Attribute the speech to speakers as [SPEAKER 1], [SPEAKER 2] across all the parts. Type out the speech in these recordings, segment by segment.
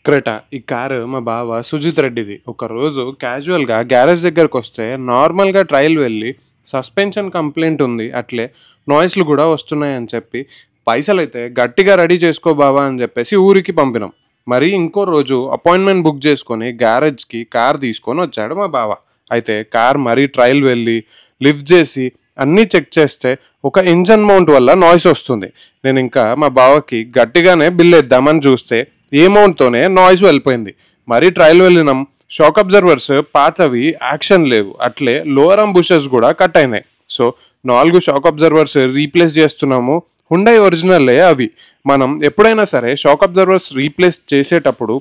[SPEAKER 1] Creta. ఈ car మా బావ సుజిత్ రెడ్డిది. ఒకరోజు క్యాజువల్‌గా గ్యారేజ్ దగ్గరకొస్తే నార్మల్‌గా ట్రయల్ వెళ్ళి సస్పెన్షన్ కంప్లెయింట్ ఉంది. అట్లే నాయిస్‌లు గూడా వస్తున్నాయని చెప్పి, పైసలైతే గట్టిగా రెడీ చేసుకో బావ అని జెప్పేసి ఊరికి పంపినాం. మరి ఇంకో రోజు అపాయింట్‌మెంట్ బుక్ చేసుకొని గ్యారేజ్‌కి కార్ తీసుకొనొచ్చాడు మా బావ. అయితే కార్ మరీ ట్రయల్ వెళ్ళి, లిఫ్ట్ జేసి అన్నీ చెక్ చేస్తే ఒక ఇంజన్ మౌంట్ వల్ల నాయిస్ వస్తుంది. నేనింకా మా బావకి గట్టిగానే బిల్లేద్దామని చూస్తే ఏ మౌంట్‌తోనే నాయిస్ వెళ్ళిపోయింది. మరీ ట్రయల్ వెళ్ళినాం. షాక్ అబ్జర్వర్స్ పాతవి యాక్షన్ లేవు. అట్లే లోవర్ ఆర్మ్ బుషెస్ కూడా కట్ అయినాయి. సో 4 షాక్ అబ్జర్వర్స్ రీప్లేస్ చేస్తున్నాము. హుండై ఒరిజినల్లే అవి. మనం ఎప్పుడైనా సరే షాక్ అబ్జర్వర్స్ రీప్లేస్ చేసేటప్పుడు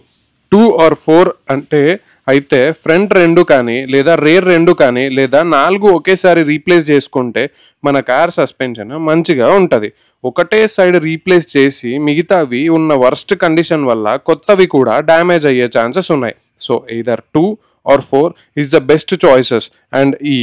[SPEAKER 1] 2 ఆర్ 4 అంటే అయితే ఫ్రంట్ 2 కానీ లేదా రేర్ 2 కానీ లేదా 4 ఒకేసారి రీప్లేస్ చేసుకుంటే మన కార్ సస్పెన్షన్ మంచిగా ఉంటుంది. ఒకటే సైడ్ రీప్లేస్ చేసి మిగతావి ఉన్న వర్స్ట్ కండిషన్ వల్ల కొత్తవి కూడా డ్యామేజ్ అయ్యే ఛాన్సెస్ ఉన్నాయి. So either 2 or 4 is the best choices. And ఈ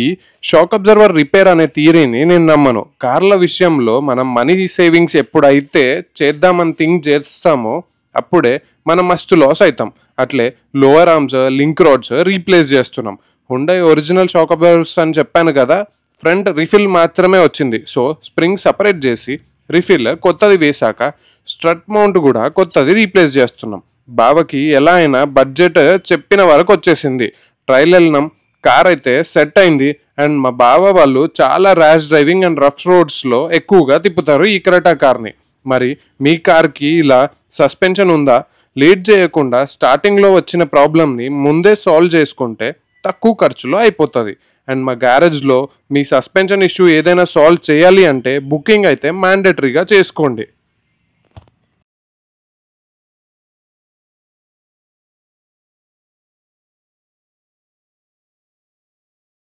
[SPEAKER 1] షాక్ అబ్జర్వర్ రిపేర్ అనే థియరీని నేను నమ్మను. కార్ల విషయంలో మనం మనీ సేవింగ్స్ ఎప్పుడైతే చేద్దామని థింక్ చేస్తామో అప్పుడే మనం మస్తు లాస్ అవుతాం. అట్లే lower arms, link rods replace చేస్తున్నాం. హుండై ఒరిజినల్ షాక్ అబ్జర్వర్స్ అని చెప్పాను కదా, ఫ్రంట్ రిఫిల్ మాత్రమే వచ్చింది. సో స్ప్రింగ్ సపరేట్ చేసి రిఫిల్ కొత్తది వేశాక స్ట్రట్ మౌంట్ కూడా కొత్తది రీప్లేస్ చేస్తున్నాం. బావకి ఎలా అయినా బడ్జెట్ చెప్పిన వరకు వచ్చేసింది. ట్రయల్ వెళ్ళినాం. కార్ అయితే సెట్ అయింది. అండ్ మా బావ వాళ్ళు చాలా ర్యాష్ డ్రైవింగ్ అండ్ రఫ్ రోడ్స్లో ఎక్కువగా తిప్పుతారు ఈ క్రెటా కార్ని. మరి మీ కార్కి ఇలా సస్పెన్షన్ ఉందా? లేట్ చేయకుండా స్టార్టింగ్లో వచ్చిన ప్రాబ్లమ్ని ముందే సాల్వ్ చేసుకుంటే తక్కువ ఖర్చులో అయిపోతుంది. అండ్ మా గ్యారేజ్లో మీ సస్పెన్షన్ ఇష్యూ ఏదైనా సాల్వ్ చేయాలి అంటే బుకింగ్ అయితే మ్యాండేటరీగా చేసుకోండి.